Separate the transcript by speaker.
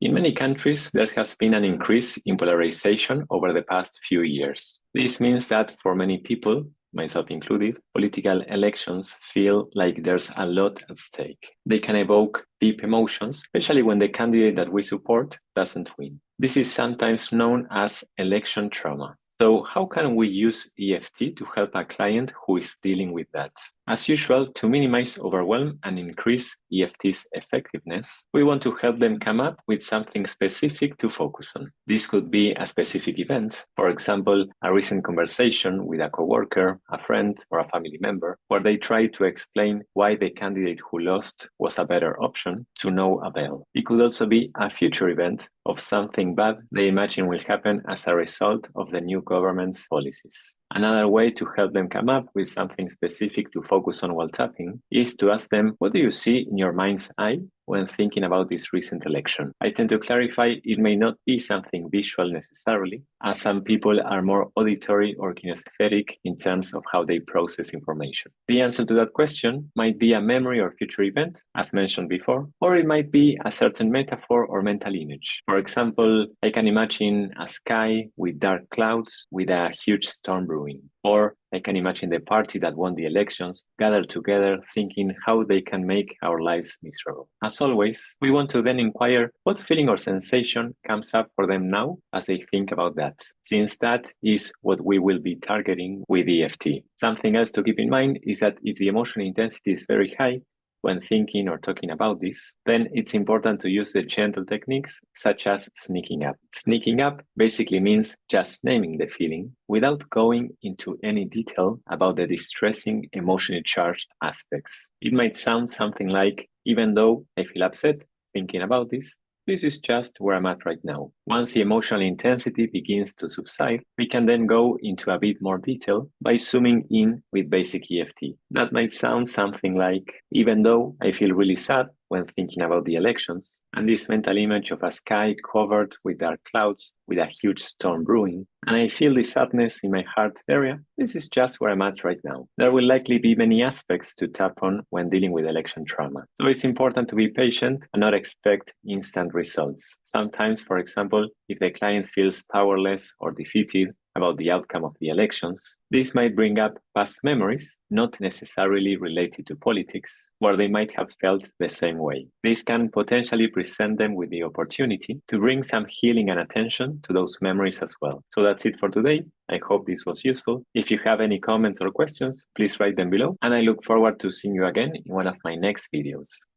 Speaker 1: In many countries, there has been an increase in polarization over the past few years. This means that for many people, myself included, political elections feel like there's a lot at stake. They can evoke deep emotions, especially when the candidate that we support doesn't win. This is sometimes known as election trauma. So how can we use EFT to help a client who is dealing with that? As usual, to minimize overwhelm and increase EFT's effectiveness, we want to help them come up with something specific to focus on. This could be a specific event, for example, a recent conversation with a coworker, a friend, or a family member, where they try to explain why the candidate who lost was a better option to no avail. It could also be a future event of something bad they imagine will happen as a result of the new government's policies. Another way to help them come up with something specific to focus on while tapping is to ask them, what do you see in your mind's eye when thinking about this recent election? I tend to clarify it may not be something visual necessarily, as some people are more auditory or kinesthetic in terms of how they process information. The answer to that question might be a memory or future event, as mentioned before, or it might be a certain metaphor or mental image. For example, I can imagine a sky with dark clouds with a huge storm brewing. Or I can imagine the party that won the elections gathered together thinking how they can make our lives miserable. As always, we want to then inquire what feeling or sensation comes up for them now as they think about that, since that is what we will be targeting with EFT. Something else to keep in mind is that if the emotional intensity is very high, when thinking or talking about this, then it's important to use the gentle techniques such as sneaking up. Sneaking up basically means just naming the feeling without going into any detail about the distressing, emotionally charged aspects. It might sound something like, even though I feel upset thinking about this is just where I'm at right now. Once the emotional intensity begins to subside, we can then go into a bit more detail by zooming in with basic EFT. That might sound something like, even though I feel really sad when thinking about the elections, and this mental image of a sky covered with dark clouds with a huge storm brewing, and I feel this sadness in my heart area, this is just where I'm at right now. There will likely be many aspects to tap on when dealing with election trauma. So it's important to be patient and not expect instant results. Sometimes, for example, if the client feels powerless or defeated about the outcome of the elections, this might bring up past memories, not necessarily related to politics, where they might have felt the same way. This can potentially present them with the opportunity to bring some healing and attention to those memories as well. So that's it for today. I hope this was useful. If you have any comments or questions, please write them below, and I look forward to seeing you again in one of my next videos.